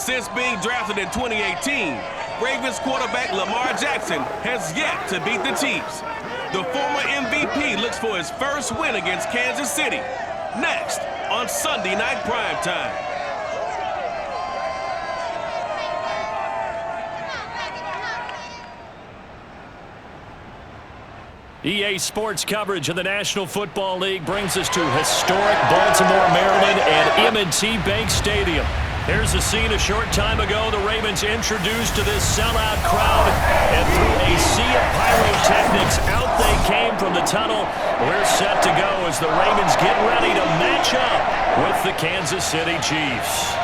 Since being drafted in 2018, Ravens quarterback Lamar Jackson has yet to beat the Chiefs. The former MVP looks for his first win against Kansas City. Next on Sunday Night Primetime. EA Sports coverage of the National Football League brings us to historic Baltimore, Maryland and M&T Bank Stadium. Here's the scene a short time ago. The Ravens introduced to this sellout crowd, and through a sea of pyrotechnics, out they came from the tunnel. We're set to go as the Ravens get ready to match up with the Kansas City Chiefs.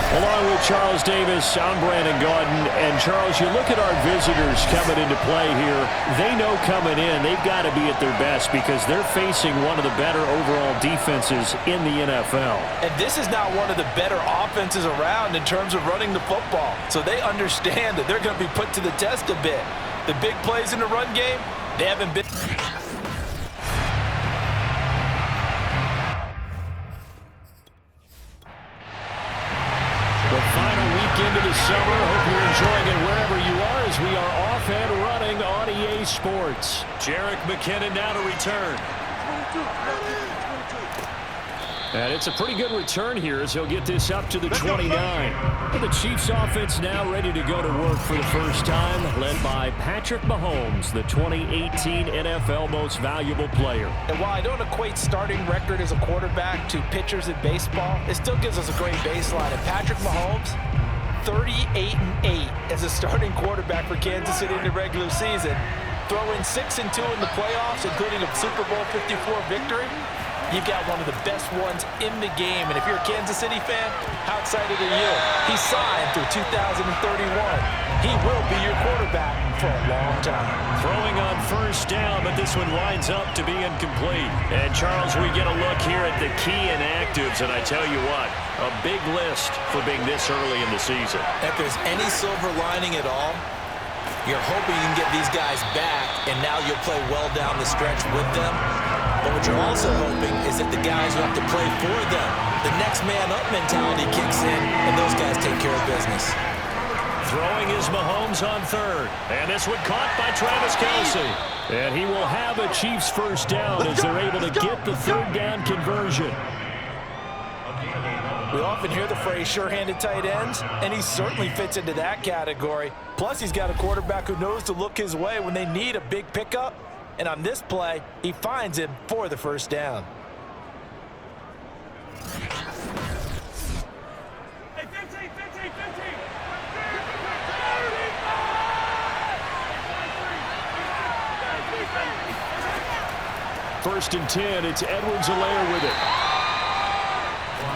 Along with Charles Davis, I'm Brandon Gaudin. And Charles, you look at our visitors coming into play here. They know coming in they've got to be at their best because they're facing one of the better overall defenses in the NFL. And this is not one of the better offenses around in terms of running the football. So they understand that they're going to be put to the test a bit. The big plays in the run game, they haven't been... The final week into the summer. Hope you're enjoying it wherever you are as we are off and running on EA Sports. Jerick McKinnon now to return. And it's a pretty good return here as he'll get this up to the 29. And the Chiefs offense now ready to go to work for the first time, led by Patrick Mahomes, the 2018 NFL Most Valuable Player. And while I don't equate starting record as a quarterback to pitchers in baseball, it still gives us a great baseline. And Patrick Mahomes, 38-8 as a starting quarterback for Kansas City in the regular season. Throw in 6-2 in the playoffs, including a Super Bowl 54 victory. You've got one of the best ones in the game. And if you're a Kansas City fan, how excited are you? He signed through 2031. He will be your quarterback for a long time. Throwing on first down, but this one winds up to be incomplete. And, Charles, we get a look here at the key inactives, and I tell you what, a big list for being this early in the season. If there's any silver lining at all, you're hoping you can get these guys back, and now you'll play well down the stretch with them. But what you're also hoping is that the guys who have to play for them, the next man up mentality kicks in, and those guys take care of business. Throwing is Mahomes on third. And this one caught by Travis Kelce. And he will have a Chiefs first down as they're able to get the third down conversion. We often hear the phrase sure-handed tight ends, and he certainly fits into that category. Plus, he's got a quarterback who knows to look his way when they need a big pickup. And on this play, he finds him for the first down. First and 10, it's Edwards-Helaire with it.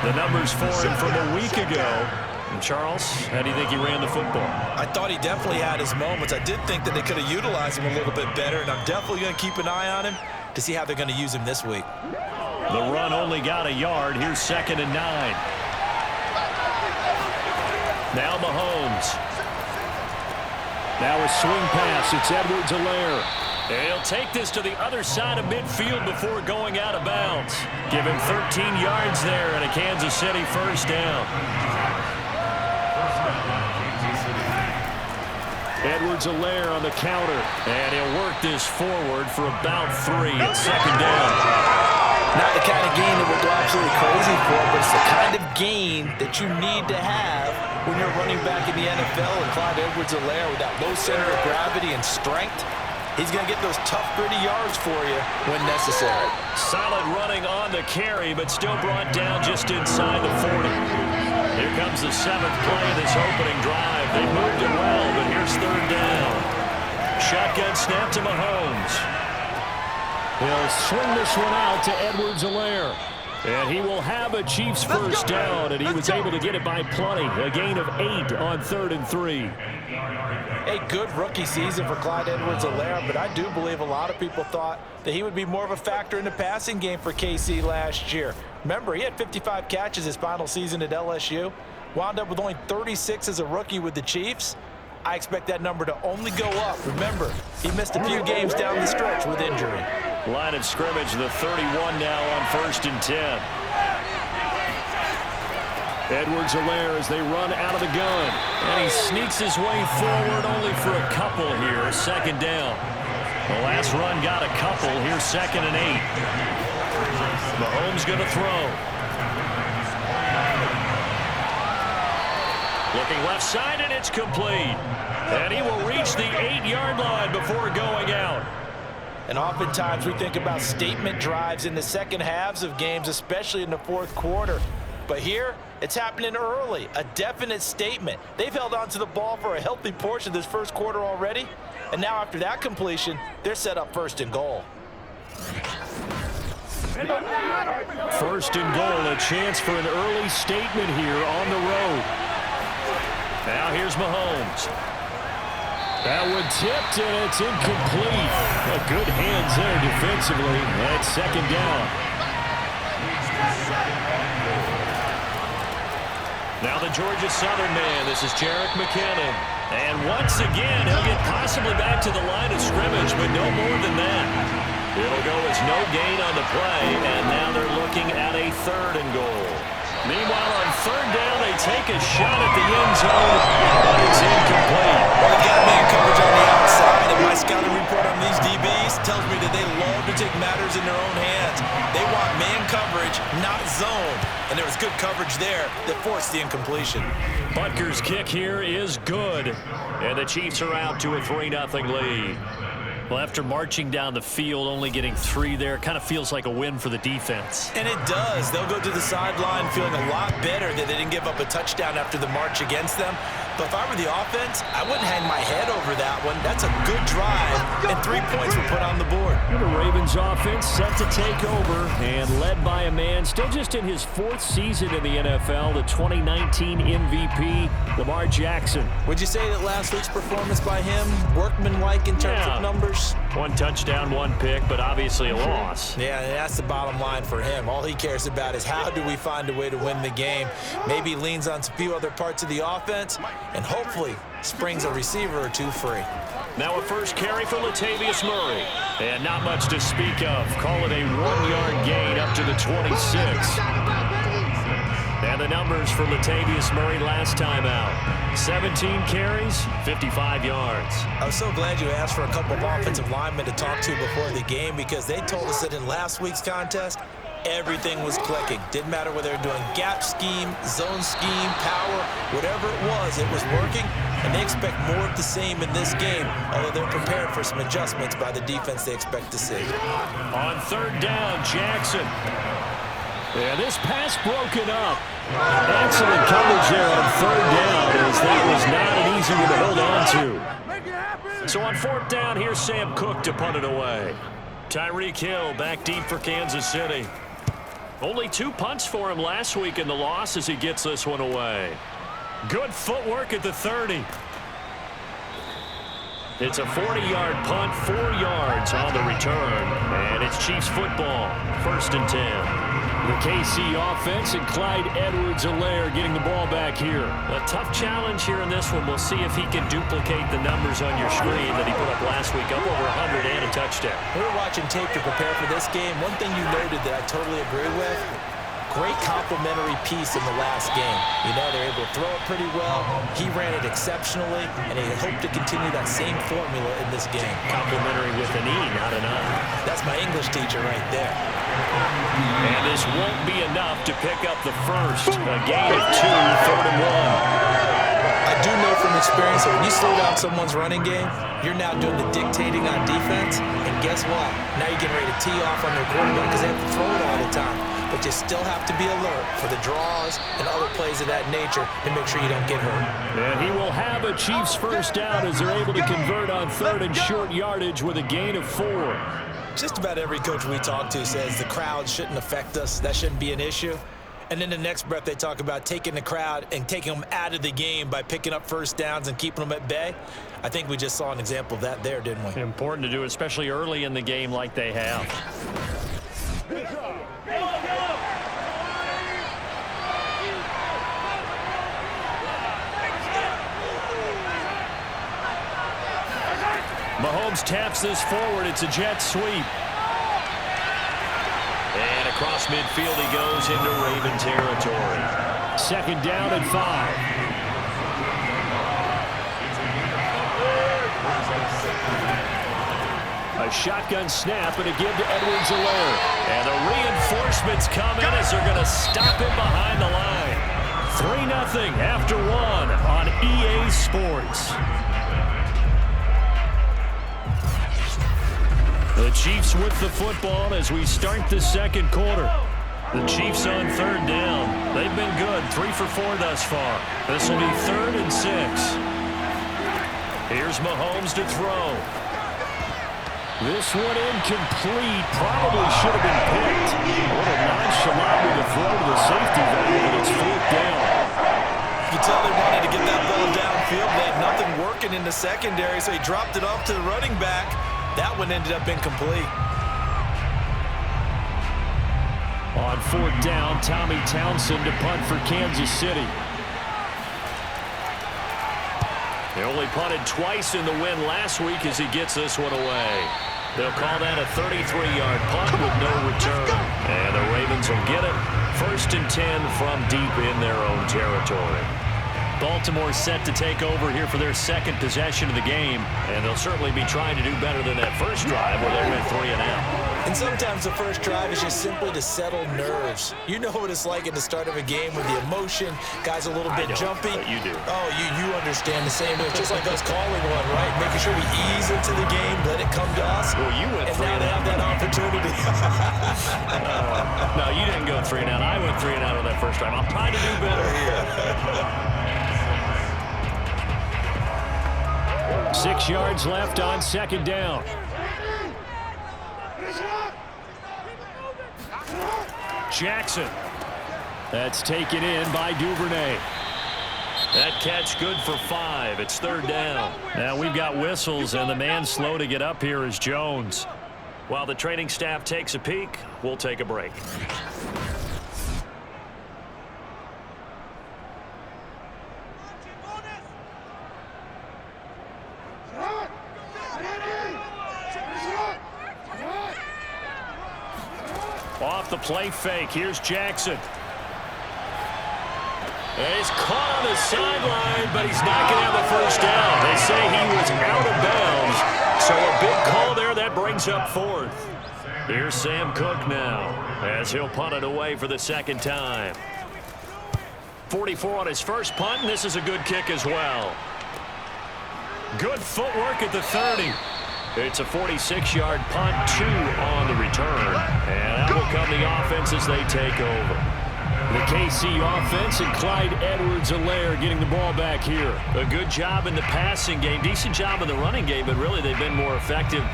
The numbers for him from a week ago. And Charles, how do you think he ran the football? I thought he definitely had his moments. I did think that they could have utilized him a little bit better, and I'm definitely going to keep an eye on him to see how they're going to use him this week. The run only got a yard. Here's 2nd and 9. Now Mahomes. Now a swing pass. It's Edwards-Helaire. He'll take this to the other side of midfield before going out of bounds. Give him 13 yards there and a Kansas City first down. Edwards-Helaire on the counter, and he'll work this forward for about 3. It's 2nd down. Not the kind of gain that we'll go absolutely crazy for, but it's the kind of gain that you need to have when you're running back in the NFL. And Clyde Edwards-Helaire with that low center of gravity and strength, he's going to get those tough, gritty yards for you when necessary. Solid running on the carry, but still brought down just inside the 40. Here comes the 7th play of this opening drive. They moved it well, but here's 3rd down. Shotgun snap to Mahomes. He'll swing this one out to Edwards-Helaire. And he will have a Chiefs first down, and he was able to get it by plenty. A gain of 8 on 3rd and 3. A good rookie season for Clyde Edwards-Helaire, but I do believe a lot of people thought that he would be more of a factor in the passing game for KC last year. Remember, he had 55 catches his final season at LSU, wound up with only 36 as a rookie with the Chiefs. I expect that number to only go up. Remember, he missed a few games down the stretch with injury. Line of scrimmage, the 31 now on 1st and 10. Edwards-Helaire as they run out of the gun. And he sneaks his way forward only for a couple here. Second down. The last run got a couple. Here's 2nd and 8. Mahomes going to throw. Looking left side, and it's complete. And he will reach the 8-yard line before going out. And oftentimes we think about statement drives in the second halves of games, especially in the fourth quarter. But here, it's happening early, a definite statement. They've held on to the ball for a healthy portion of this first quarter already. And now after that completion, they're set up 1st and goal. 1st and goal, a chance for an early statement here on the road. Now here's Mahomes. That one tipped, and it's incomplete. Good hands there defensively. That's 2nd down. Now the Georgia Southern man. This is Jerick McKinnon. And once again, he'll get possibly back to the line of scrimmage, but no more than that. It'll go as no gain on the play, and now they're looking at a 3rd and goal. Meanwhile, on 3rd down, they take a shot at the end zone, but it's incomplete. Well, they got man coverage on the outside, and my scouting report on these DBs tells me that they love to take matters in their own hands. They want man coverage, not zone. And there was good coverage there that forced the incompletion. Butker's kick here is good, and the Chiefs are out to a 3-0 lead. Well, after marching down the field, only getting 3 there, kind of feels like a win for the defense. And it does. They'll go to the sideline feeling a lot better that they didn't give up a touchdown after the march against them. But if I were the offense, I wouldn't hang my head over that one. That's a good drive, and 3 points were put on the board. The Ravens offense set to take over and led by a man still just in his 4th season in the NFL, the 2019 MVP, Lamar Jackson. Would you say that last week's performance by him, workmanlike in terms of numbers? 1 touchdown, 1 pick, but obviously a loss. Yeah, that's the bottom line for him. All he cares about is how do we find a way to win the game. Maybe leans on a few other parts of the offense, and hopefully springs a receiver or 2 free. Now a first carry for Latavius Murray. And not much to speak of. Call it a 1-yard gain up to the 26. And the numbers for Latavius Murray last time out. 17 carries, 55 yards. I was so glad you asked for a couple of offensive linemen to talk to before the game, because they told us that in last week's contest, everything was clicking. Didn't matter whether they were doing gap scheme, zone scheme, power, whatever it was working. And they expect more of the same in this game, although they're prepared for some adjustments by the defense they expect to see. On 3rd down, Jackson. And this pass broken up. Excellent coverage there on 3rd down, as that was not an easy one to hold on to. So on 4th down, here's Sam Cook to punt it away. Tyreek Hill back deep for Kansas City. Only 2 punts for him last week in the loss as he gets this one away. Good footwork at the 30. It's a 40-yard punt, 4 yards on the return, and it's Chiefs football, 1st and 10. The KC offense and Clyde Edwards-Helaire getting the ball back here. A tough challenge here in this one. We'll see if he can duplicate the numbers on your screen that he put up last week, up over 100 and a touchdown. We were watching tape to prepare for this game. One thing you noted that I totally agree with, great complementary piece in the last game. You know, they're able to throw it pretty well. He ran it exceptionally, and they hope to continue that same formula in this game. Complementary with an E, not an I. That's my English teacher right there. And this won't be enough to pick up the first. A gain of 2, 3rd and 1. I do know from experience that when you slow down someone's running game, you're now doing the dictating on defense, and guess what? Now you're getting ready to tee off on their quarterback because they have to throw it all the time. But you still have to be alert for the draws and other plays of that nature to make sure you don't get hurt. And he will have a Chiefs first down as they're able to convert on 3rd and short yardage with a gain of 4. Just about every coach we talk to says the crowd shouldn't affect us. That shouldn't be an issue. And then the next breath they talk about taking the crowd and taking them out of the game by picking up first downs and keeping them at bay. I think we just saw an example of that there, didn't we? Important to do, especially early in the game like they have. Mahomes taps this forward. It's a jet sweep. And across midfield he goes into Raven territory. Second down and 5. A shotgun snap and a give to Edwards-Helaire. And the reinforcements come in as they're going to stop him behind the line. 3-0 after 1 on EA Sports. The Chiefs with the football as we start the second quarter. The Chiefs on third down. They've been good, 3 for 4 thus far. This will be 3rd and 6. Here's Mahomes to throw. This one incomplete. Probably should have been picked. A little nonchalantly to throw to the safety valve, and it's 4th down. You can tell they wanted to get that ball downfield. They had nothing working in the secondary, so he dropped it off to the running back. That one ended up incomplete. On 4th down, Tommy Townsend to punt for Kansas City. They only punted twice in the win last week as he gets this one away. They'll call that a 33-yard punt with no return. And the Ravens will get it. 1st and 10 from deep in their own territory. Baltimore set to take over here for their second possession of the game. And they'll certainly be trying to do better than that first drive where they went 3 and out. And sometimes the first drive is just simply to settle nerves. You know what it's like at the start of a game with the emotion. Guys a little bit jumpy. But you do. Oh, you understand the same way. It's just like us calling one, right? Making sure we ease into the game, let it come to us. Well, you went 3 and out. Have that opportunity. No, you didn't go 3 and out. I went 3 and out on that first drive. I'll try to do better here. 6 yards left on second down. Jackson. That's taken in by Duvernay. That catch good for 5. It's 3rd down. Now we've got whistles, and the man slow to get up here is Jones. While the training staff takes a peek, we'll take a break. Off the play fake. Here's Jackson. And he's caught on the sideline, but he's not going to have the first down. They say he was out of bounds. So a big call there. That brings up 4th. Here's Sam Cook now as he'll punt it away for the second time. 44 on his first punt, and this is a good kick as well. Good footwork at the 30. It's a 46-yard punt, 2 on the return. And out will come the offense as they take over. The KC offense and Clyde Edwards-Helaire getting the ball back here. A good job in the passing game, decent job in the running game, but really they've been more effective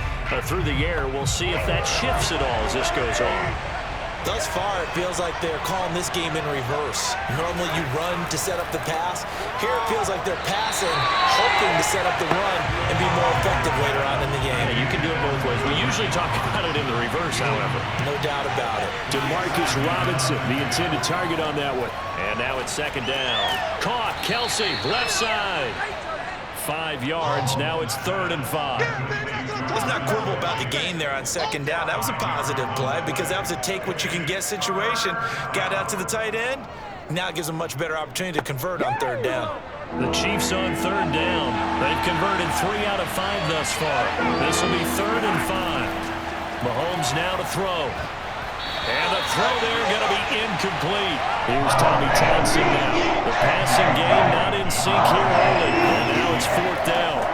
through the air. We'll see if that shifts at all as this goes on. Thus far, it feels like they're calling this game in reverse. Normally you run to set up the pass. Here it feels like they're passing, hoping to set up the run and be more effective later on in the game. Yeah, you can do it both ways. We usually talk about it in the reverse, however. No doubt about it. DeMarcus Robinson, the intended target on that one. And now it's second down. Caught, Kelsey, left side. 5 yards, now it's 3rd and 5. Let's not quibble about the gain there on second down. That was a positive play because that was a take-what-you-can-get situation. Got out to the tight end. Now it gives them a much better opportunity to convert on 3rd down. The Chiefs on 3rd down. They've converted 3 out of 5 thus far. This will be 3rd and 5. Mahomes now to throw. And the throw there going to be incomplete. Here's Tommy Townsend now. The passing game not in sync here early. And now it's 4th down.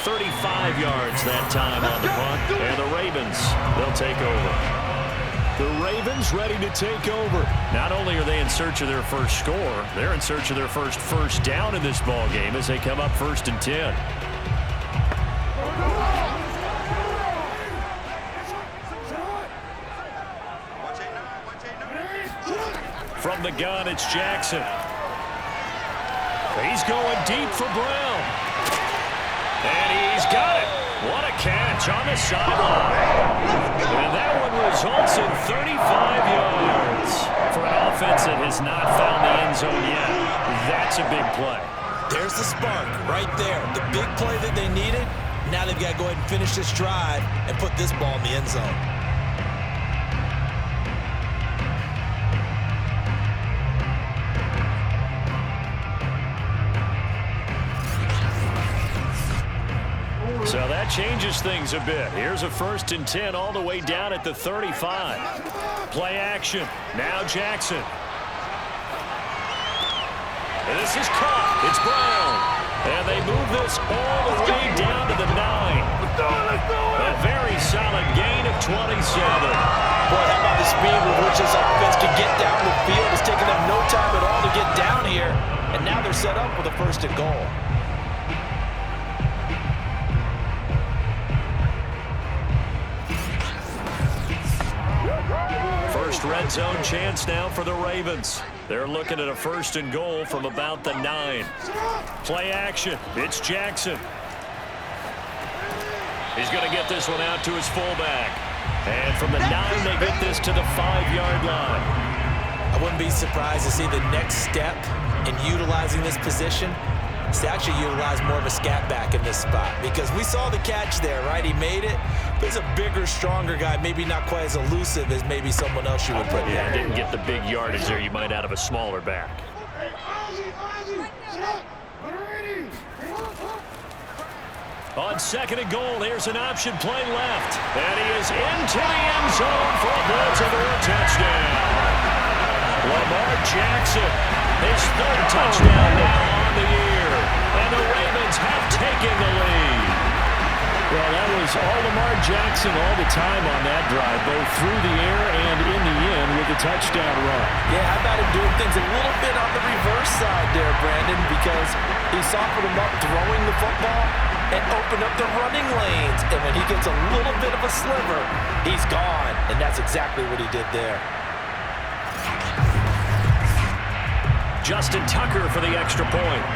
.35 yards that time on the punt. And the Ravens, they'll take over. The Ravens ready to take over. Not only are they in search of their first score, they're in search of their first down in this ball game as they come up 1st and 10. From the gun, it's Jackson. He's going deep for Brown. And he's got it. What a catch on the sideline. And that one results in 35 yards. For an offense that has not found the end zone yet, that's a big play. There's the spark right there. The big play that they needed Now they've got to go ahead and finish this drive and put this ball in the end zone. So that changes things a bit. Here's a 1st and 10 all the way down at the 35. Play action. Now Jackson. This is caught. It's Brown. And they move this all the way down to the 9. A very solid gain of 27. Boy, how about the speed with which this offense can get down the field? It's taken them no time at all to get down here. And now they're set up with a 1st and goal. First red zone chance now for the Ravens. They're looking at a 1st and goal from about the 9. Play action. It's Jackson. He's going to get this one out to his fullback. And from the 9, they get this to the 5-yard line. I wouldn't be surprised to see the next step in utilizing this position is to actually utilize more of a scat back in this spot, because we saw the catch there, right? He made it, but he's a bigger, stronger guy, maybe not quite as elusive as maybe someone else you would put Yeah, there. didn't get the big yardage there you might out of a smaller back. On 2nd and goal, here's an option play left. And he is into the end zone for a Baltimore touchdown. Lamar Jackson, his 3rd touchdown now on the year. And the Ravens have taken the lead. Well, that was all Lamar Jackson all the time on that drive, both through the air and in the end with the touchdown run. Yeah, how about him doing things a little bit on the reverse side there, Brandon, because he softened him up throwing the football and opened up the running lanes. And when he gets a little bit of a sliver, he's gone. And that's exactly what he did there. Justin Tucker for the extra point.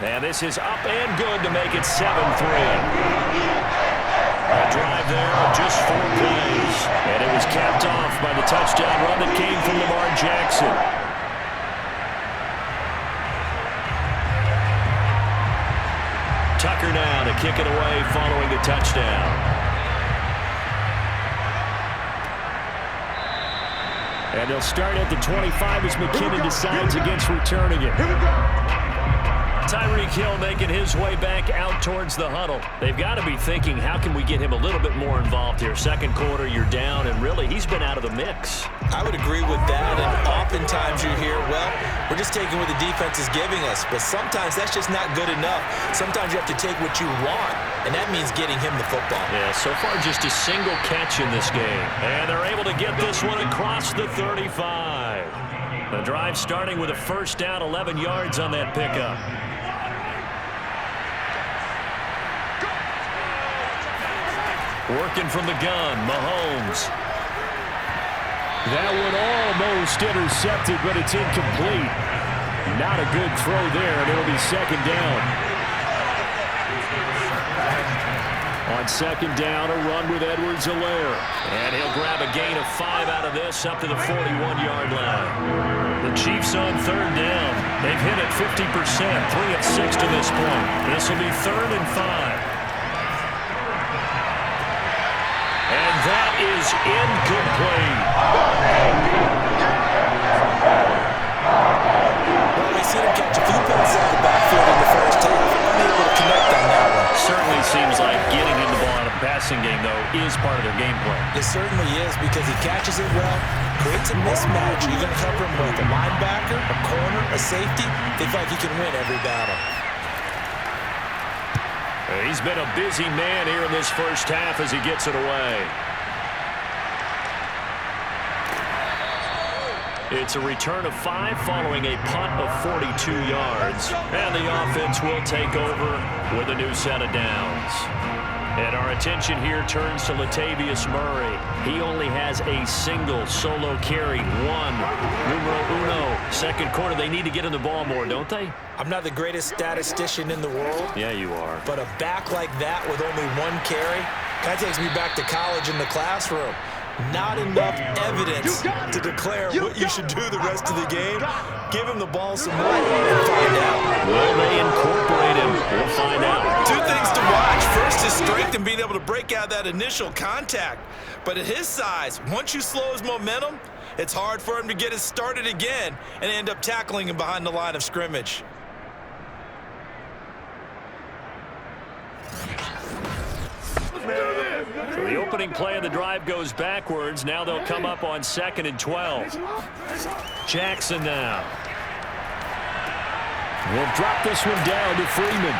And this is up and good to make it 7-3. A drive there of just 4 plays. And it was capped off by the touchdown run that came from Lamar Jackson. Tucker now to kick it away following the touchdown. And they'll start at the 25 as McKinnon decides against returning it. Tyreek Hill making his way back out towards the huddle. They've got to be thinking, how can we get him a little bit more involved here? 2nd quarter, you're down, and really, he's been out of the mix. I would agree with that, and oftentimes you hear, well, we're just taking what the defense is giving us, but sometimes that's just not good enough. Sometimes you have to take what you want, and that means getting him the football. Yeah, so far just a single catch in this game. And they're able to get this one across the 35. The drive starting with a 1st down, 11 yards on that pickup. Working from the gun, Mahomes. That one almost intercepted, but it's incomplete. Not a good throw there, and it'll be 2nd down. On 2nd down, a run with Edwards-Helaire. And he'll grab a gain of 5 out of this up to the 41-yard line. The Chiefs on 3rd down. They've hit it 50%, 3 of 6 to this point. This will be 3rd and 5. And that is incomplete. Well, we see him catch a few passes out of the backfield in the 1st half, unable to connect on that one. Certainly seems like getting him the ball out of the passing game, though, is part of their game plan. It certainly is, because he catches it well, creates a mismatch. You're going to cover him with a linebacker, a corner, a safety. They feel like he can win every battle. He's been a busy man here in this 1st half as he gets it away. It's a return of 5 following a punt of 42 yards. And the offense will take over with a new set of downs. And our attention here turns to Latavius Murray. He only has a single solo carry, 1. Numero uno. 2nd quarter, they need to get in the ball more, don't they? I'm not the greatest statistician in the world. Yeah, you are. But a back like that with only 1 carry kind of takes me back to college in the classroom. Not enough evidence to declare what you should do the rest of the game. Give him the ball some more and find out. Will they incorporate him? We'll find out. Two things to watch. First, his strength and being able to break out that initial contact. But at his size, once you slow his momentum, it's hard for him to get it started again and end up tackling him behind the line of scrimmage. So the opening play of the drive goes backwards. Now they'll come up on 2nd and 12. Jackson now. We'll drop this one down to Freeman.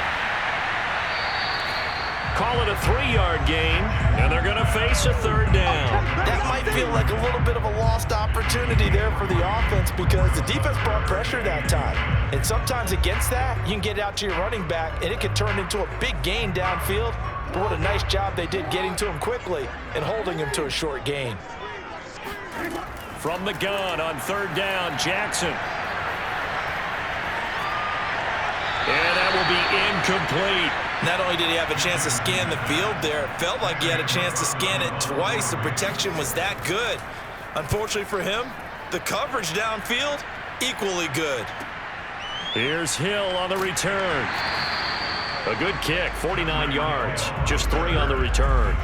Call it a 3-yard gain, and they're going to face a 3rd down. That might feel like a little bit of a lost opportunity there for the offense because the defense brought pressure that time. And sometimes against that, you can get out to your running back, and it can turn into a big gain downfield. But what a nice job they did getting to him quickly and holding him to a short gain. From the gun on 3rd down, Jackson. And that will be incomplete. Not only did he have a chance to scan the field there, it felt like he had a chance to scan it twice. The protection was that good. Unfortunately for him, the coverage downfield, equally good. Here's Hill on the return. A good kick, 49 yards, just 3 on the return.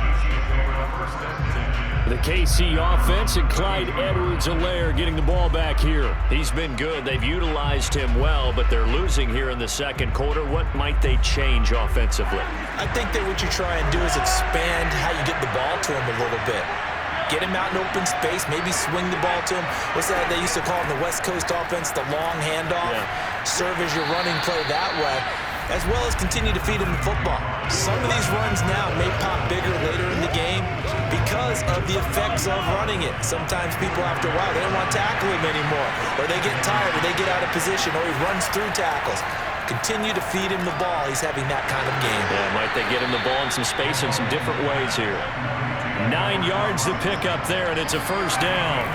The KC offense and Clyde Edwards-Helaire getting the ball back here. He's been good. They've utilized him well, but they're losing here in the 2nd quarter. What might they change offensively? I think that what you try and do is expand how you get the ball to him a little bit. Get him out in open space, maybe swing the ball to him. What's that they used to call in the West Coast offense, the long handoff? Yeah. Serve as your running play that way, as well as continue to feed him the football. Some of these runs now may pop bigger later in the game because of the effects of running it. Sometimes people, after a while, they don't want to tackle him anymore, or they get tired, or they get out of position, or he runs through tackles. Continue to feed him the ball. He's having that kind of game. Yeah, might they get him the ball in some space in some different ways here. 9 yards to pick up there, and it's a 1st down.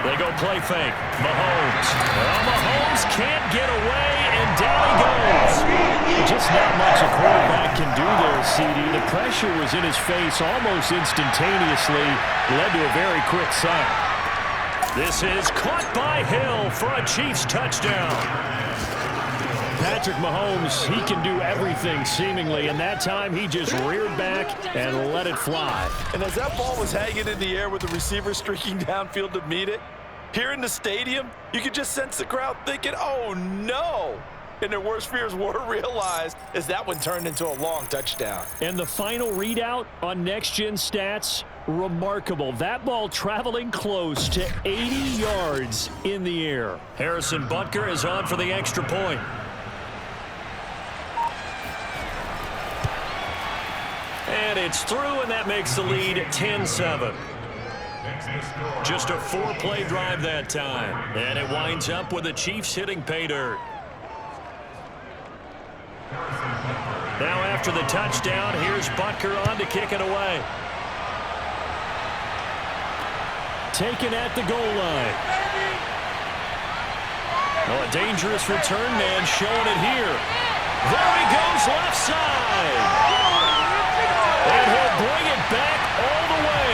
They go play fake. Mahomes. Well, Mahomes can't get away, and down he goes. Just not much a quarterback can do there, CD. The pressure was in his face almost instantaneously. Led to a very quick sack. This is caught by Hill for a Chiefs touchdown. Patrick Mahomes, he can do everything seemingly, and that time he just reared back and let it fly. And as that ball was hanging in the air with the receiver streaking downfield to meet it, here in the stadium, you could just sense the crowd thinking, oh no! And their worst fears were realized as that one turned into a long touchdown. And the final readout on Next Gen Stats, remarkable. That ball traveling close to 80 yards in the air. Harrison Butker is on for the extra point. And it's through, and that makes the lead 10-7. Just a 4-play drive that time. And it winds up with the Chiefs hitting pay dirt. Now after the touchdown, here's Butker on to kick it away. Taken at the goal line. Oh, a dangerous return man showing it here. There he goes left side. And he'll bring it back all the way.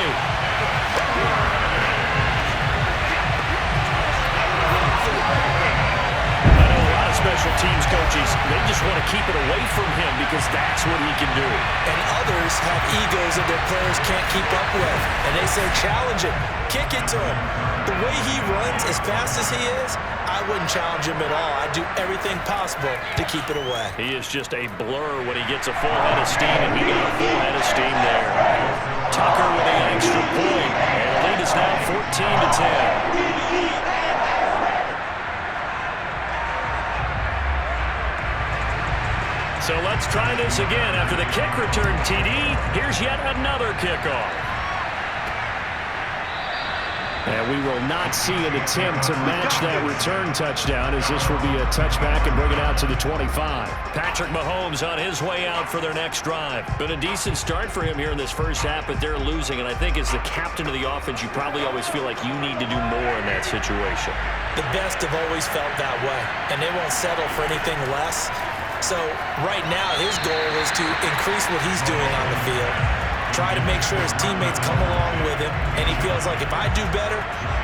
I know a lot of special teams coaches, they just want to keep it away from him because that's what he can do. And others have egos that their players can't keep up with. And they say, challenge him, kick it to him. The way he runs, as fast as he is, I wouldn't challenge him at all. I'd do everything possible to keep it away. He is just a blur when he gets a full head of steam, and he got a full head of steam there. Tucker with the extra point, and the lead is now 14-10. So let's try this again. After the kick return TD, here's yet another kickoff. And we will not see an attempt to match that return touchdown, as this will be a touchback and bring it out to the 25. Patrick Mahomes on his way out for their next drive. Been a decent start for him here in this first half, but they're losing. And I think as the captain of the offense, you probably always feel like you need to do more in that situation. The best have always felt that way, and they won't settle for anything less. So right now, his goal is to increase what he's doing on the field, try to make sure his teammates come along with him, and he feels like if I do better,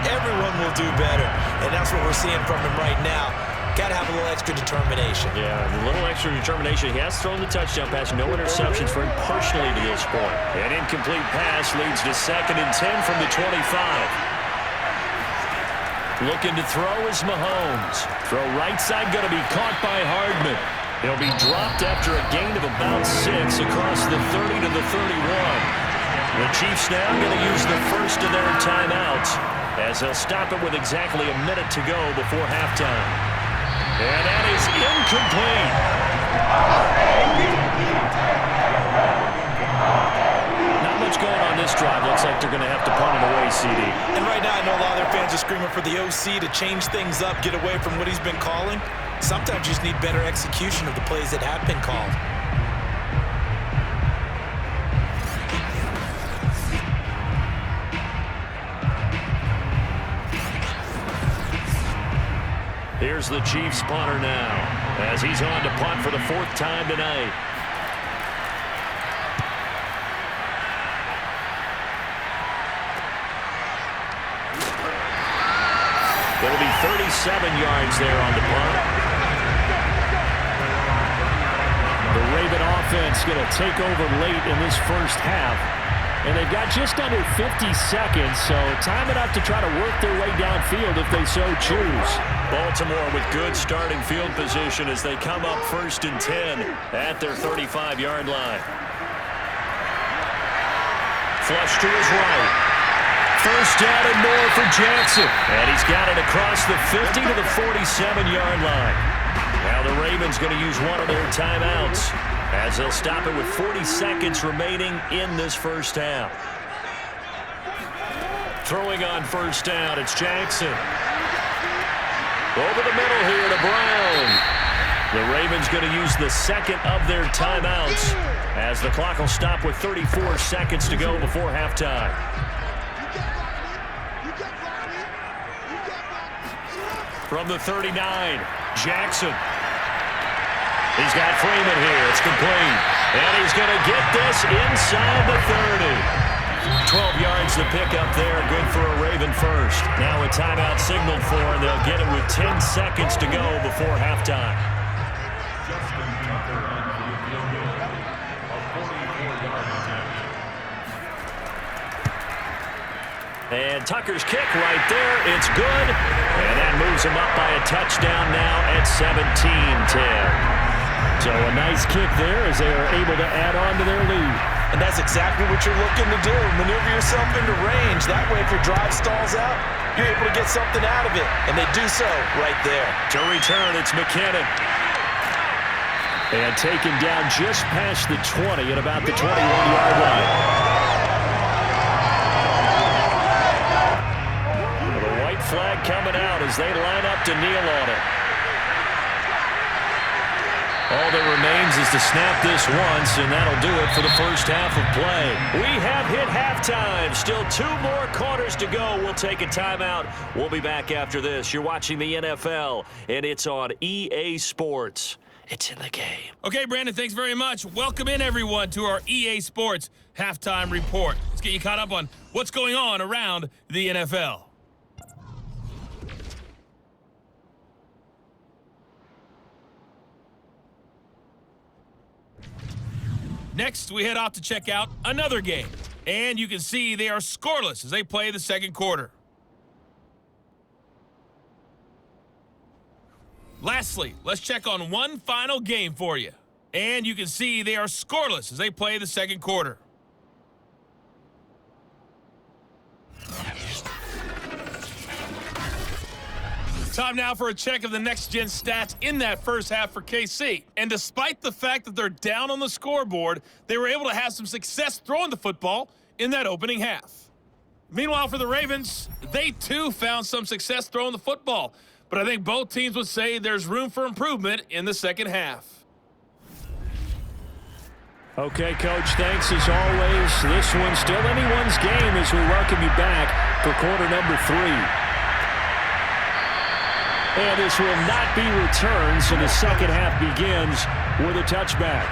everyone will do better. And that's what we're seeing from him right now. Got to have a little extra determination. Yeah, a little extra determination. He has thrown the touchdown pass. No interceptions for him personally to this point. An incomplete pass leads to 2nd and 10 from the 25. Looking to throw is Mahomes. Throw right side going to be caught by Hardman. He'll be dropped after a gain of about 6 across the 30 to the 31. The Chiefs now going to use the first of their timeouts as they'll stop it with exactly a minute to go before halftime. And that is incomplete. Not much going on this drive. Looks like they're going to have to punt it away, CD. And right now I know a lot of their fans are screaming for the OC to change things up, get away from what he's been calling. Sometimes you just need better execution of the plays that have been called. Here's the Chiefs punter now as he's on to punt for the 4th time tonight. It'll be 37 yards there on the punt. The Raven offense going to take over late in this first half. And they've got just under 50 seconds, so time enough to try to work their way downfield if they so choose. Baltimore with good starting field position as they come up 1st and 10 at their 35-yard line. Flush to his right. 1st down and more for Jackson. And he's got it across the 50 to the 47-yard line. Now the Ravens going to use one of their timeouts as they'll stop it with 40 seconds remaining in this first half. Throwing on 1st down, it's Jackson. Over the middle here to Brown. The Ravens going to use the 2nd of their timeouts as the clock will stop with 34 seconds to go before halftime. From the 39, Jackson. He's got Freeman here. It's complete. And he's going to get this inside the 30. 12 yards to pick up there. Good for a Raven first. Now a timeout signaled for, and they'll get it with 10 seconds to go before halftime. And Tucker's kick right there. It's good. And that moves him up by a touchdown now at 17-10. So a nice kick there as they are able to add on to their lead. And that's exactly what you're looking to do. Maneuver yourself into range. That way, if your drive stalls out, you're able to get something out of it. And they do so right there. To return, it's McKinnon. And taken down just past the 20 at about the 21-yard line. The white flag coming out as they line up to kneel on it. All that remains is to snap this once, and that'll do it for the first half of play. We have hit halftime. Still 2 more quarters to go. We'll take a timeout. We'll be back after this. You're watching the NFL, and it's on EA Sports. It's in the game. Okay, Brandon, thanks very much. Welcome in, everyone, to our EA Sports Halftime Report. Let's get you caught up on what's going on around the NFL. Next, we head off to check out another game. And you can see they are scoreless as they play the 2nd quarter. Lastly, let's check on one final game for you. And you can see they are scoreless as they play the 2nd quarter. Time now for a check of the next-gen stats in that first half for KC. And despite the fact that they're down on the scoreboard, they were able to have some success throwing the football in that opening half. Meanwhile, for the Ravens, they too found some success throwing the football. But I think both teams would say there's room for improvement in the second half. Okay, Coach, thanks as always. This one's still anyone's game as we welcome you back for quarter number 3. And this will not be returned, so the second half begins with a touchback.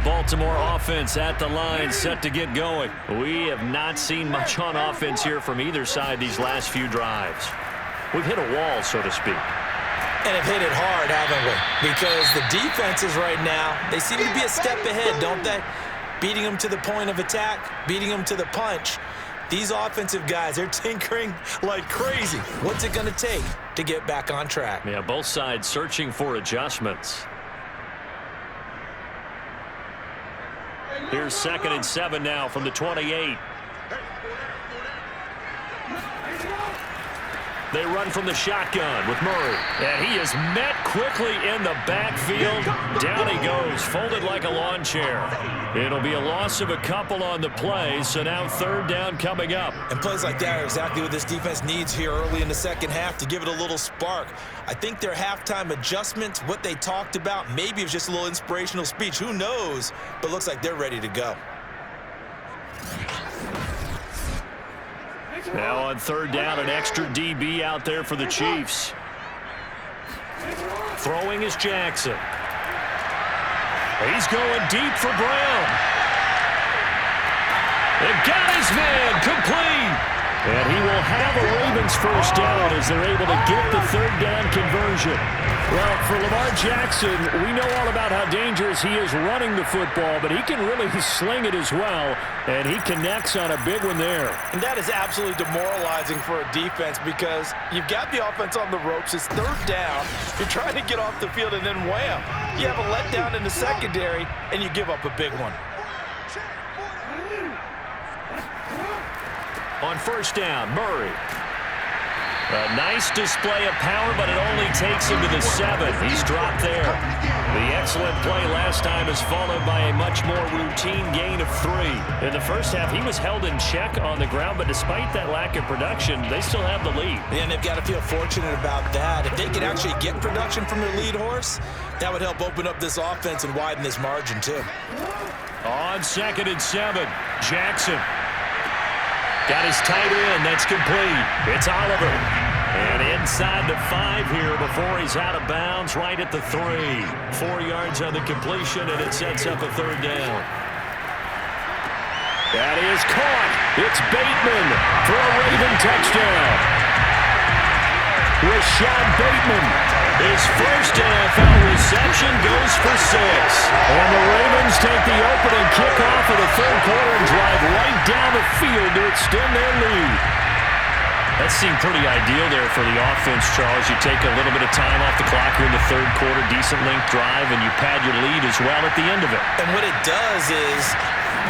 Baltimore offense at the line, set to get going. We have not seen much on offense here from either side these last few drives. We've hit a wall, so to speak. And have hit it hard, haven't we? Because the defenses right now, they seem to be a step ahead, don't they? Beating them to the point of attack, beating them to the punch. These offensive guys, they're tinkering like crazy. What's it going to take to get back on track? Yeah, both sides searching for adjustments. Here's 2nd and 7 now from the 28. They run from the shotgun with Murray. And he is met quickly in the backfield. Down he goes, folded like a lawn chair. It'll be a loss of a couple on the play, so now 3rd down coming up. And plays like that are exactly what this defense needs here early in the second half to give it a little spark. I think their halftime adjustments, what they talked about, maybe it was just a little inspirational speech. Who knows? But looks like they're ready to go. Now on 3rd down, an extra DB out there for the Chiefs. Throwing is Jackson. He's going deep for Brown. They got his man, complete. And he will have a Ravens first down as they're able to get the 3rd down conversion. Well, for Lamar Jackson, we know all about how dangerous he is running the football, but he can really sling it as well, and he connects on a big one there. And that is absolutely demoralizing for a defense because you've got the offense on the ropes. It's 3rd down. You're trying to get off the field, and then wham, you have a letdown in the secondary, and you give up a big one. On 1st down, Murray. A nice display of power, but it only takes him to the 7. He's dropped there. The excellent play last time is followed by a much more routine gain of 3. In the first half, he was held in check on the ground, but despite that lack of production, they still have the lead. And they've got to feel fortunate about that. If they could actually get production from their lead horse, that would help open up this offense and widen this margin too. On 2nd and 7, Jackson. Got his tight end. That's complete. It's Oliver. And inside the 5 here before he's out of bounds right at the 3. 4 yards on the completion, and it sets up a 3rd down. That is caught. It's Bateman for a Raven touchdown. Rashad Bateman. His first NFL reception goes for 6. And the Ravens take the opening kickoff of the 3rd quarter and drive right down the field to extend their lead. That seemed pretty ideal there for the offense, Charles. You take a little bit of time off the clock here in the 3rd quarter, decent length drive, and you pad your lead as well at the end of it. And what it does is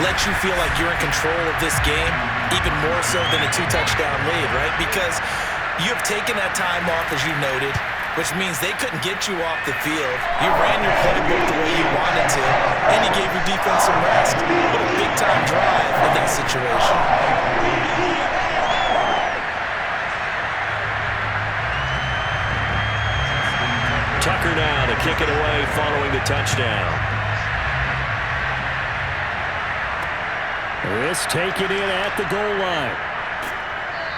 let you feel like you're in control of this game, even more so than a 2-touchdown lead, right? Because you have taken that time off, as you noted, which means they couldn't get you off the field. You ran your playbook the way you wanted to, and you gave your defense some rest. What a big-time drive in that situation. Tucker now to kick it away following the touchdown. This taken in at the goal line.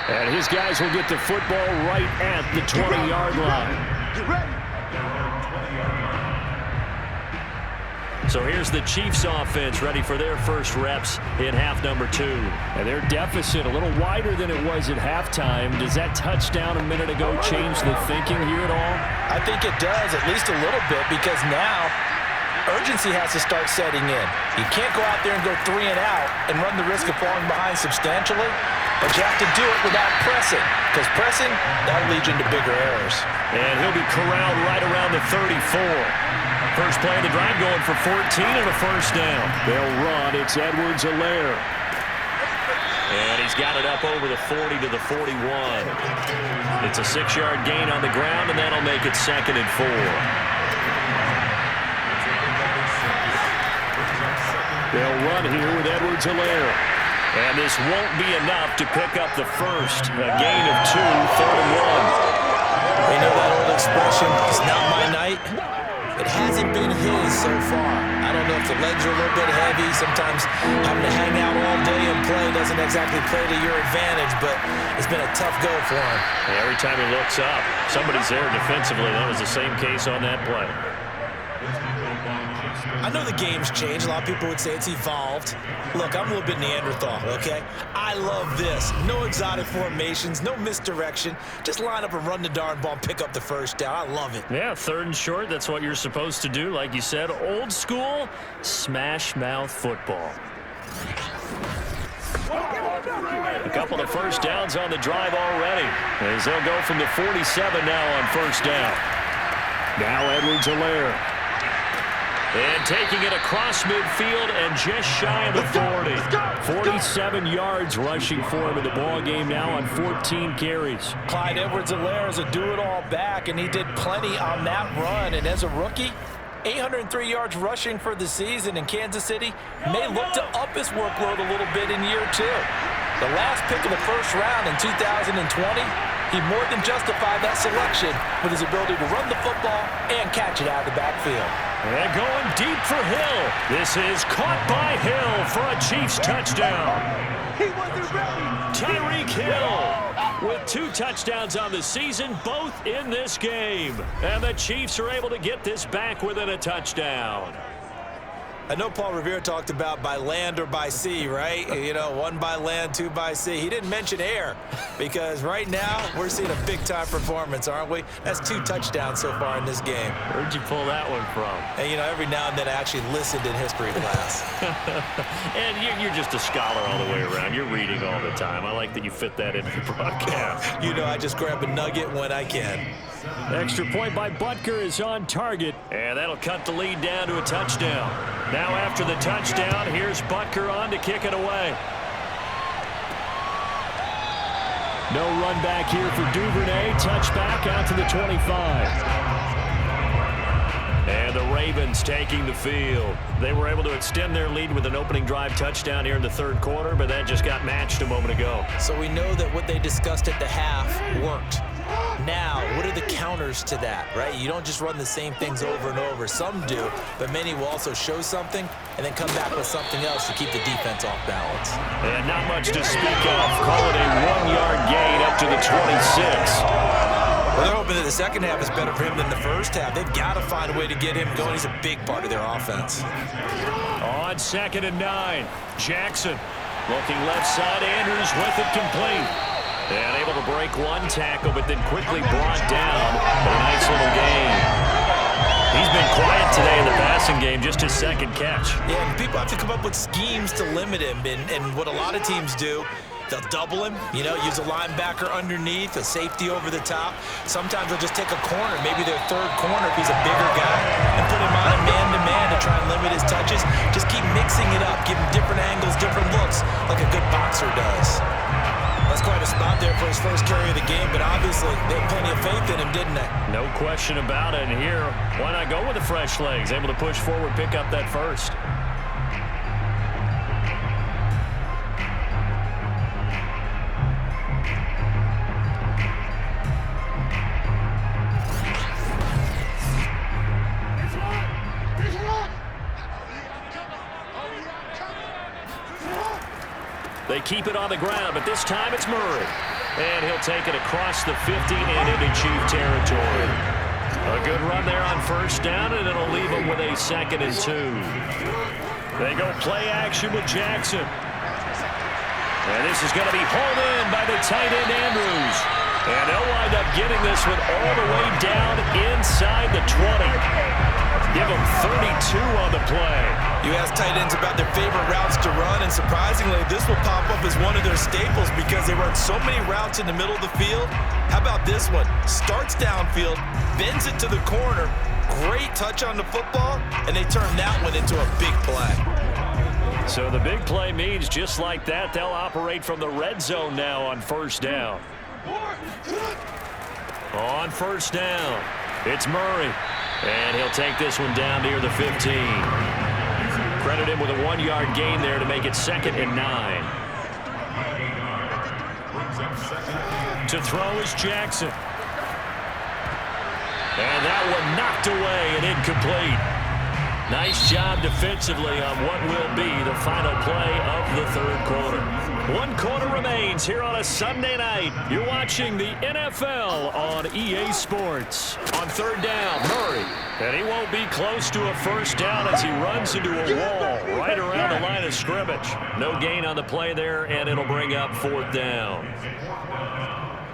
And his guys will get the football right at the 20-yard line. So here's the Chiefs offense ready for their first reps in half number 2. And their deficit a little wider than it was at halftime. Does that touchdown a minute ago change the thinking here at all? I think it does, at least a little bit, because now urgency has to start setting in. You can't go out there and go 3 and out and run the risk of falling behind substantially, but you have to do it without pressing, because pressing, that'll lead you into bigger errors. And he'll be corralled right around the 34. First play of the drive going for 14 and a first down. They'll run. It's Edwards-Helaire. And he's got it up over the 40 to the 41. It's a 6-yard gain on the ground, and that'll make it 2nd and 4. They'll run here with Edwards-Helaire. And this won't be enough to pick up the first. A gain of 2, 3rd and 1. We know that old expression, it's not my night. It hasn't been his so far. I don't know if the legs are a little bit heavy. Sometimes having to hang out all day and play doesn't exactly play to your advantage, but it's been a tough go for him. And every time he looks up, somebody's there defensively. That was the same case on that play. I know the game's changed. A lot of people would say it's evolved. Look, I'm a little bit Neanderthal, okay? I love this. No exotic formations, no misdirection. Just line up and run the darn ball and pick up the first down. I love it. Yeah, 3rd and short, that's what you're supposed to do. Like you said, old school, smash mouth football. A couple of first downs on the drive already, as they'll go from the 47 now on first down. Now Edwards-Helaire. And taking it across midfield and just shy of the 40. 47 yards rushing for him in the ball game now on 14 carries. Clyde Edwards-Helaire is a do-it-all back, and he did plenty on that run. And as a rookie, 803 yards rushing for the season, and Kansas City may look to up his workload a little bit in year 2. The last pick of the first round in 2020, he more than justified that selection with his ability to run the football and catch it out of the backfield. And going deep for Hill. This is caught by Hill for a Chiefs touchdown. He wasn't ready. Tyreek Hill with 2 touchdowns on the season, both in this game. And the Chiefs are able to get this back within a touchdown. I know Paul Revere talked about by land or by sea, right? You know, 1 by land, 2 by sea. He didn't mention air because right now we're seeing a big-time performance, aren't we? That's 2 touchdowns so far in this game. Where'd you pull that one from? And, you know, every now and then I actually listened in history class. And you're just a scholar all the way around. You're reading all the time. I like that you fit that into the broadcast. You know, I just grab a nugget when I can. Extra point by Butker is on target. And that'll cut the lead down to a touchdown. Now after the touchdown, here's Butker on to kick it away. No run back here for Duvernay. Touchback out to the 25. And the Ravens taking the field. They were able to extend their lead with an opening drive touchdown here in the 3rd quarter, but that just got matched a moment ago. So we know that what they discussed at the half worked. Now, what are the counters to that, right? You don't just run the same things over and over. Some do, but many will also show something and then come back with something else to keep the defense off balance. And not much to speak of. Call it a 1-yard gain up to the 26. Well, they're hoping that the second half is better for him than the first half. They've got to find a way to get him going. He's a big part of their offense. On 2nd and 9, Jackson looking left side. Andrews with it complete. And able to break 1 tackle, but then quickly brought down. But a nice little gain. He's been quiet today in the passing game, just his 2nd catch. Yeah, and people have to come up with schemes to limit him. And what a lot of teams do, they'll double him, you know, use a linebacker underneath, a safety over the top. Sometimes they'll just take a corner, maybe their 3rd corner if he's a bigger guy, and put him on a man-to-man to try and limit his touches. Just keep mixing it up, give him different angles, different looks, like a good boxer does. That's quite a spot there for his first carry of the game, but obviously they had plenty of faith in him, didn't they? No question about it. And here, why not go with the fresh legs? Able to push forward, pick up that first. They keep it on the ground, but this time it's Murray. And he'll take it across the 50 and into Chief territory. A good run there on first down, and it'll leave them with a 2nd and 2. They go play action with Jackson. And this is going to be hauled in by the tight end Andrews. And they'll wind up getting this one all the way down inside the 20. Give them 32 on the play. You ask tight ends about their favorite routes to run, and surprisingly, this will pop up as one of their staples because they run so many routes in the middle of the field. How about this one? Starts downfield, bends it to the corner, great touch on the football, and they turn that one into a big play. So the big play means just like that, they'll operate from the red zone now on first down. On first down, it's Murray. And he'll take this one down near the 15. Credit him with a 1-yard gain there to make it 2nd and 9. To throw is Jackson. And that one knocked away and incomplete. Nice job defensively on what will be the final play of the 3rd quarter. 1 quarter remains here on a Sunday night. You're watching the NFL on EA Sports. On 3rd down, Murray And he won't be close to a first down as he runs into a wall right around the line of scrimmage. No gain on the play there, and it'll bring up 4th down.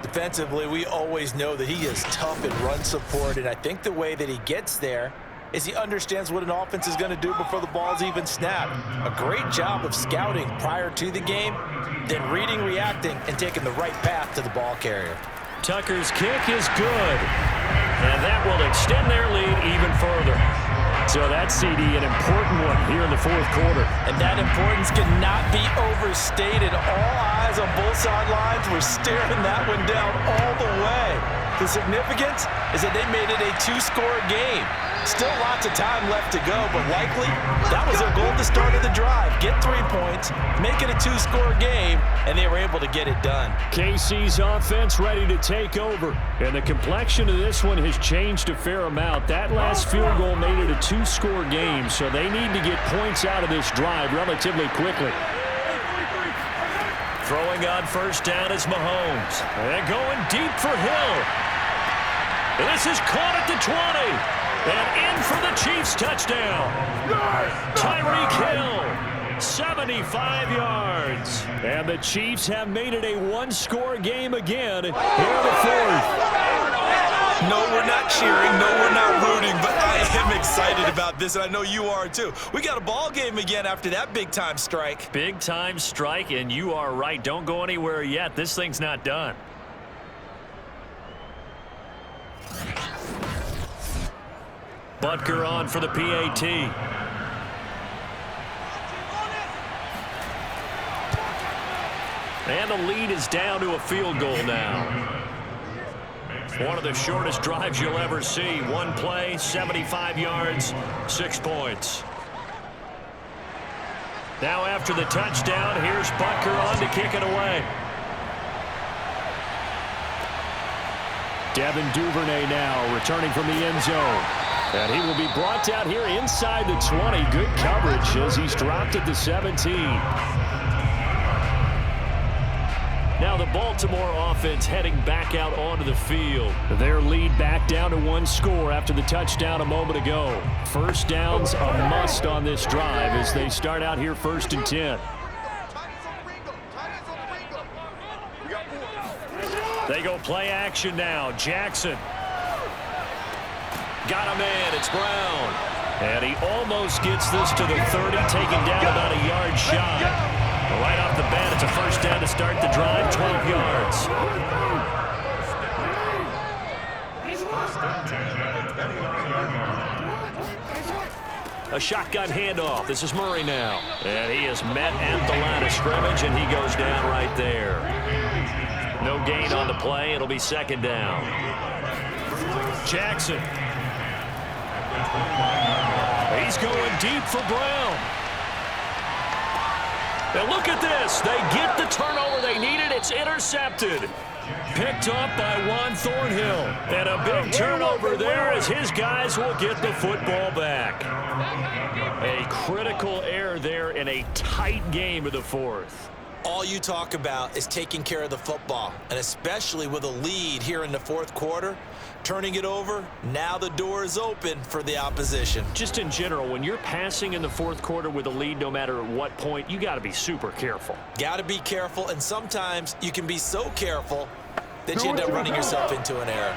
Defensively, we always know that he is tough in run support, and I think the way that he gets there is he understands what an offense is going to do before the ball's even snapped. A great job of scouting prior to the game, then reading, reacting, and taking the right path to the ball carrier. Tucker's kick is good, and that will extend their lead even further. So that CD, an important one here in the 4th quarter. And that importance cannot be overstated. All eyes on both sidelines were staring that one down all the way. The significance is that they made it a 2-score game. Still lots of time left to go, but likely that was their goal at the start of the drive. Get 3 points, make it a 2-score game, and they were able to get it done. KC's offense ready to take over, and the complexion of this one has changed a fair amount. That last field goal made it a 2-score game, so they need to get points out of this drive relatively quickly. Throwing on first down is Mahomes. And going deep for Hill. And this is caught at the 20. And in for the Chiefs touchdown. Tyreek Hill, 75 yards. And the Chiefs have made it a 1-score game again here in the 4th. No, we're not cheering. No, we're not rooting, but I am excited about this, and I know you are too. We got a ball game again after that big-time strike. Big-time strike, and you are right. Don't go anywhere yet. This thing's not done. Butker on for the PAT. And the lead is down to a field goal now. One of the shortest drives you'll ever see. One play, 75 yards, 6 points. Now after the touchdown, here's Butker on to kick it away. Devin Duvernay now returning from the end zone. And he will be brought down here inside the 20. Good coverage as he's dropped at the 17. Now the Baltimore offense heading back out onto the field. Their lead back down to 1 score after the touchdown a moment ago. First down's a must on this drive as they start out here 1st and 10. They go play action now. Jackson. Got him in. It's Brown. And he almost gets this to the 30, taken down about a yard shy. Right off the bat, it's a first down to start the drive, 12 yards. A shotgun handoff. This is Murray now. And he is met at the line of scrimmage, and he goes down right there. No gain on the play. It'll be 2nd down. Jackson. He's going deep for Brown. And look at this. They get the turnover they needed. It's intercepted. Picked up by Juan Thornhill. And a big turnover there as his guys will get the football back. A critical error there in a tight game of the 4th. All you talk about is taking care of the football, and especially with a lead here in the 4th quarter, turning it over, now the door is open for the opposition. Just in general, when you're passing in the 4th quarter with a lead, no matter at what point, you got to be super careful. Got to be careful, and sometimes you can be so careful that you end up running yourself into an error.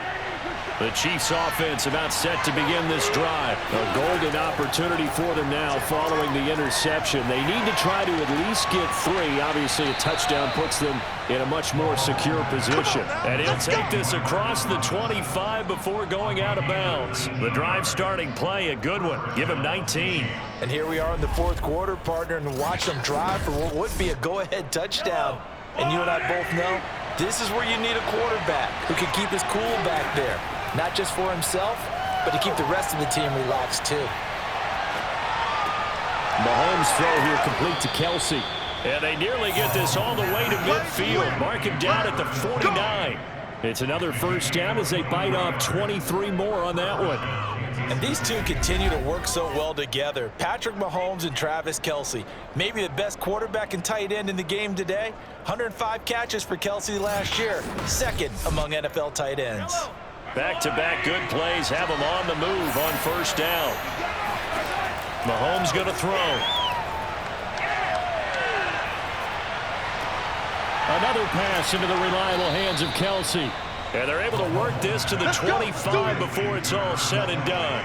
The Chiefs offense about set to begin this drive. A golden opportunity for them now following the interception. They need to try to at least get 3. Obviously, a touchdown puts them in a much more secure position. And he'll take this across the 25 before going out of bounds. The drive starting play, a good one. Give him 19. And here we are in the 4th quarter, partner, and watch them drive for what would be a go-ahead touchdown. And you and I both know this is where you need a quarterback who can keep his cool back there. Not just for himself, but to keep the rest of the team relaxed too. Mahomes throw here complete to Kelsey. And they nearly get this all the way to midfield. Mark him down at the 49. It's another first down as they bite off 23 more on that one. And these two continue to work so well together. Patrick Mahomes and Travis Kelce. Maybe the best quarterback and tight end in the game today. 105 catches for Kelce last year. 2nd among NFL tight ends. Back-to-back good plays have them on the move on first down. Mahomes going to throw. Another pass into the reliable hands of Kelsey. And they're able to work this to the 25 before it's all said and done.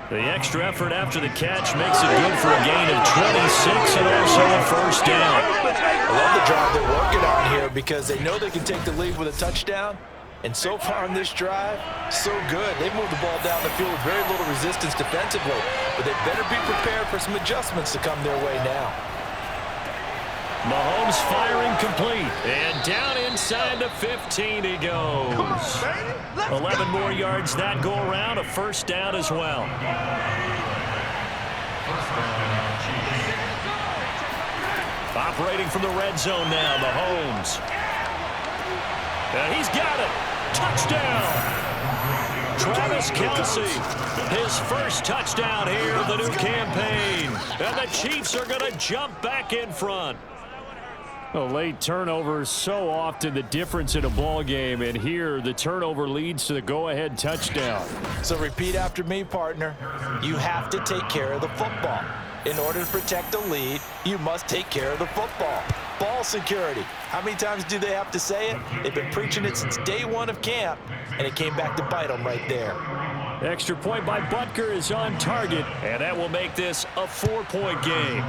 The extra effort after the catch makes it good for a gain of 26 and also a first down. I love the drive they're working on here because they know they can take the lead with a touchdown. And so far on this drive, so good. They've moved the ball down the field with very little resistance defensively. But they better be prepared for some adjustments to come their way now. Mahomes firing complete. And down inside the 15 he goes. 11 more yards that go around. A first down as well. Operating from the red zone now, Mahomes. And he's got it. Touchdown. Travis Kelsey, his first touchdown here of the new campaign. And the Chiefs are going to jump back in front. A late turnover is so often the difference in a ball game, and here the turnover leads to the go-ahead touchdown. So repeat after me, partner. You have to take care of the football. In order to protect the lead, you must take care of the football. Ball security. How many times do they have to say it? They've been preaching it since day one of camp, and it came back to bite them right there. Extra point by Butker is on target, and that will make this a 4-point game.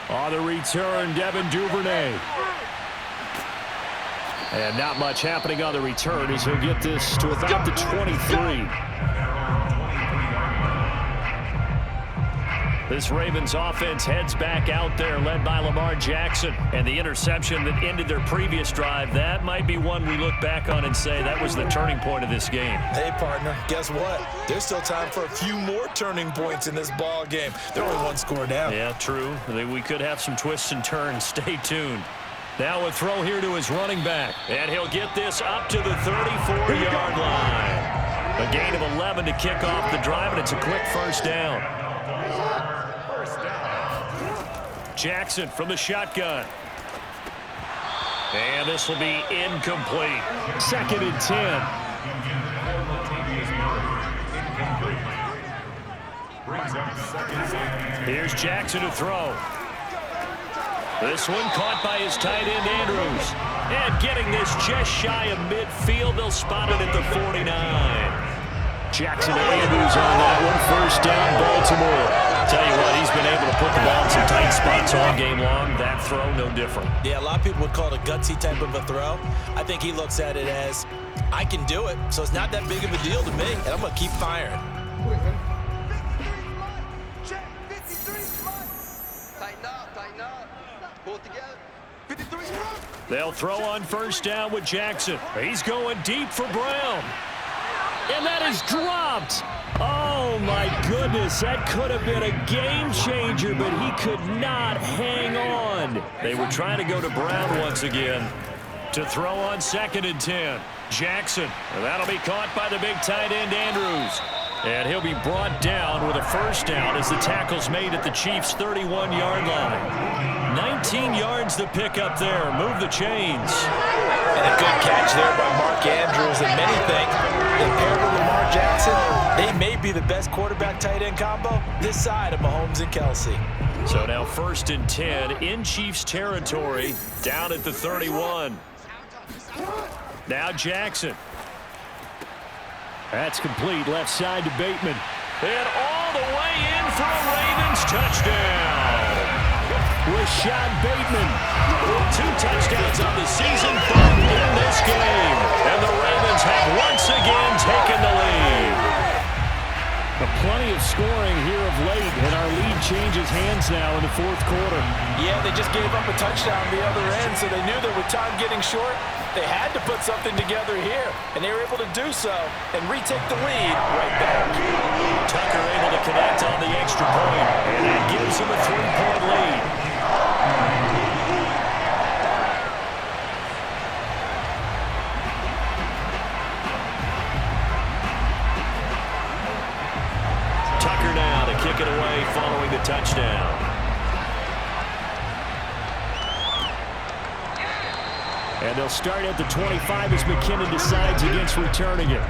On the return, Devin Duvernay. And not much happening on the return as he'll get this to about the 23. This Ravens offense heads back out there, led by Lamar Jackson. And the interception that ended their previous drive, that might be one we look back on and say that was the turning point of this game. Hey, partner, guess what? There's still time for a few more turning points in this ball game. They're only one score down. Yeah, true. We could have some twists and turns. Stay tuned. Now a throw here to his running back. And he'll get this up to the 34-yard line. A gain of 11 to kick off the drive, and it's a quick first down. Jackson from the shotgun. And this will be incomplete. 2nd and 10. Here's Jackson to throw. This one caught by his tight end, Andrews. And getting this just shy of midfield. They'll spot it at the 49. Jackson and Andrews on that one. First down, Baltimore. Tell you what, he's been able to put the ball in some tight spots all game long. That throw, no different. Yeah, a lot of people would call it a gutsy type of a throw. I think he looks at it as, I can do it, so it's not that big of a deal to me, and I'm going to keep firing. Tighten up. Pull it together. 53 strong. They'll throw on first down with Jackson. He's going deep for Brown. And that is dropped. Oh, my goodness. That could have been a game changer, but he could not hang on. They were trying to go to Brown once again. To throw on 2nd and 10. Jackson. And that'll be caught by the big tight end, Andrews. And he'll be brought down with a first down as the tackle's made at the Chiefs' 31-yard line. 19 yards to pick up there. Move the chains. And a good catch there by Mark Andrews. And many think that paired with Lamar Jackson, they may be the best quarterback-tight end combo this side of Mahomes and Kelsey. So now 1st and 10 in Chiefs territory, down at the 31. Now Jackson. That's complete. Left side to Bateman. And all the way in for a Ravens touchdown. Rashad Bateman. 2 touchdowns on the season, 5 in this game. And the Ravens have once again taken the lead. Plenty of scoring here of late, and our lead changes hands now in the 4th quarter. Yeah, they just gave up a touchdown the other end, so they knew that with time getting short, they had to put something together here, and they were able to do so and retake the lead right back. Tucker able to connect on the extra point, and that gives him a 3-point lead. Tucker now to kick it away following the touchdown. And they'll start at the 25 as McKinnon decides against returning it.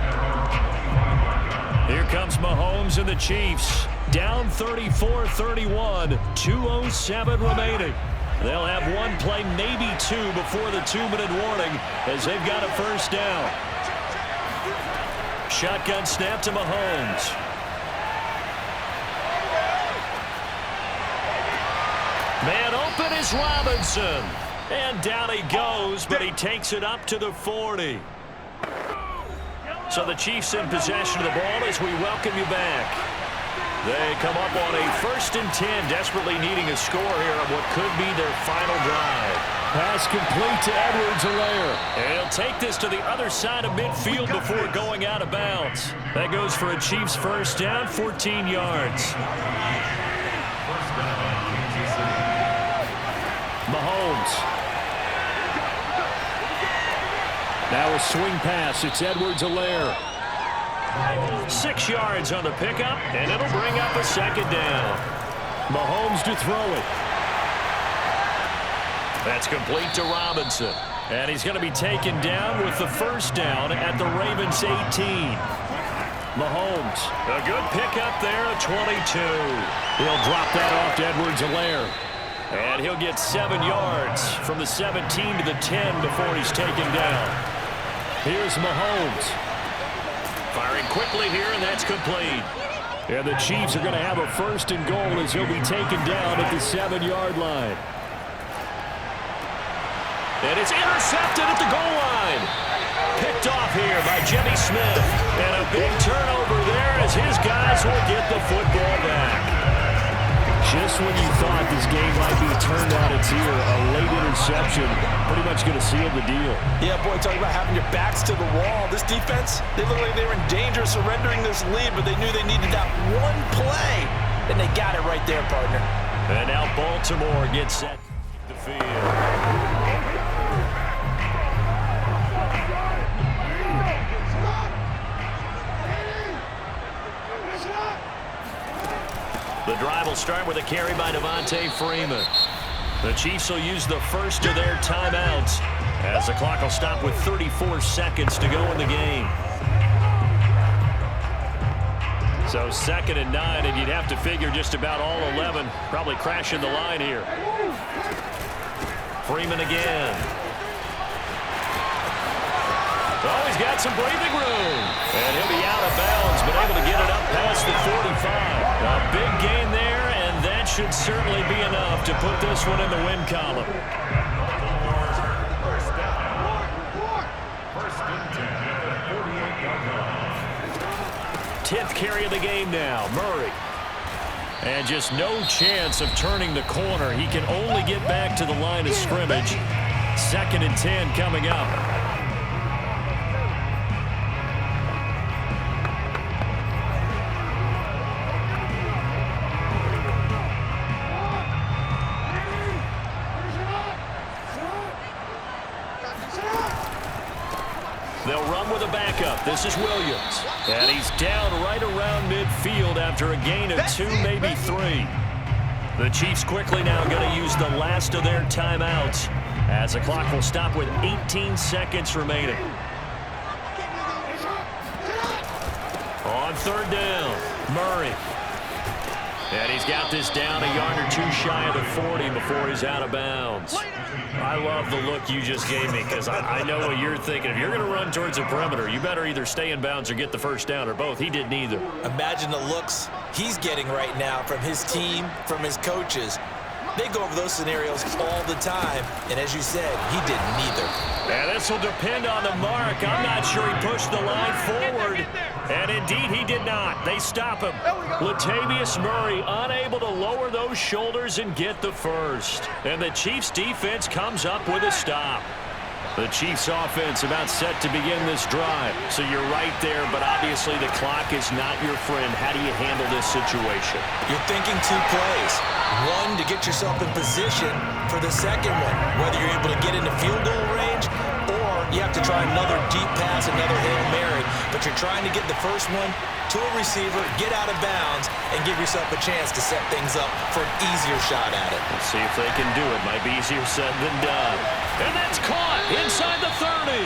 Here comes Mahomes and the Chiefs. Down 34-31, 2:07 remaining. They'll have one play, maybe two, before the 2-minute warning as they've got a first down. Shotgun snap to Mahomes. Man open is Robinson. And down he goes, but he takes it up to the 40. So the Chiefs in possession of the ball as we welcome you back. They come up on a 1st and 10, desperately needing a score here on what could be their final drive. Pass complete to Edwards-Helaire. And he'll take this to the other side of midfield before going out of bounds. That goes for a Chiefs first down, 14 yards. Mahomes. Now a swing pass. It's Edwards-Helaire. 6 yards on the pickup, and it'll bring up a second down. Mahomes to throw it. That's complete to Robinson. And he's going to be taken down with the first down at the Ravens 18. Mahomes. A good pickup there at 22. He'll drop that off to Edwards-Helaire. And he'll get 7 yards from the 17 to the 10 before he's taken down. Here's Mahomes. Firing quickly here, and that's complete. And the Chiefs are going to have a 1st and goal as he'll be taken down at the 7-yard line. And it's intercepted at the goal line. Picked off here by Jimmy Smith. And a big turnover there as his guys will get the football back. Just when you thought this game might be turned on its ear, a late interception pretty much going to seal the deal. Yeah, boy, talking about having your backs to the wall. This defense, they look like they were in danger of surrendering this lead, but they knew they needed that one play, and they got it right there, partner. And now Baltimore gets set to the field. The drive will start with a carry by Devontae Freeman. The Chiefs will use the first of their timeouts as the clock will stop with 34 seconds to go in the game. So 2nd and 9, and you'd have to figure just about all 11 probably crashing the line here. Freeman again. Oh, he's got some breathing room. And he'll be out of bounds, but able to get it up past the 45. A big gain there, and that should certainly be enough to put this one in the win column. 10th carry of the game now, Murray. And just no chance of turning the corner. He can only get back to the line of scrimmage. 2nd and 10 coming up. They'll run with a backup. This is Williams. And he's down right around midfield after a gain of 2, maybe 3. The Chiefs quickly now going to use the last of their timeouts as the clock will stop with 18 seconds remaining. On 3rd down, Murray. And he's got this down a yard or 2 shy of the 40 before he's out of bounds. I love the look you just gave me because I know what you're thinking. If you're going to run towards the perimeter, you better either stay in bounds or get the first down, or both. He did neither. Imagine the looks he's getting right now from his team, from his coaches. They go over those scenarios all the time, and as you said, he did neither. And this will depend on the mark. I'm not sure he pushed the line forward. And indeed, he did not. They stop him. Latavius Murray unable to lower those shoulders and get the first. And the Chiefs defense comes up with a stop. The Chiefs offense about set to begin this drive. So you're right there, but obviously the clock is not your friend. How do you handle this situation? You're thinking 2 plays. One, to get yourself in position for the second one, whether you're able to get into field goal range or you have to try another deep pass, another Hail Mary, but you're trying to get the first one to a receiver, get out of bounds, and give yourself a chance to set things up for an easier shot at it. Let's see if they can do it. Might be easier said than done. And that's caught inside the 30.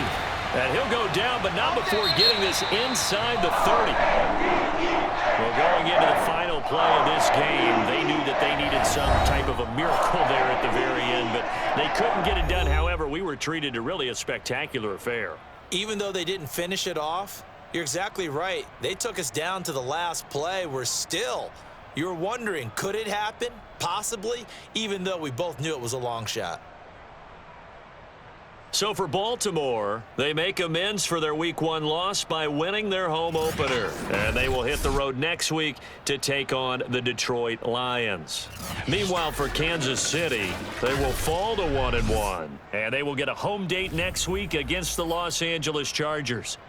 And he'll go down, but not before getting this inside the 30. Well, going into the final play of this game, they knew that they needed some type of a miracle there at the very end, but they couldn't get it done. However, we were treated to really a spectacular affair. Even though they didn't finish it off, you're exactly right. They took us down to the last play. You're wondering, could it happen? Possibly, even though we both knew it was a long shot. So for Baltimore, they make amends for their Week 1 loss by winning their home opener. And they will hit the road next week to take on the Detroit Lions. Meanwhile, for Kansas City, they will fall to 1-1. And they will get a home date next week against the Los Angeles Chargers.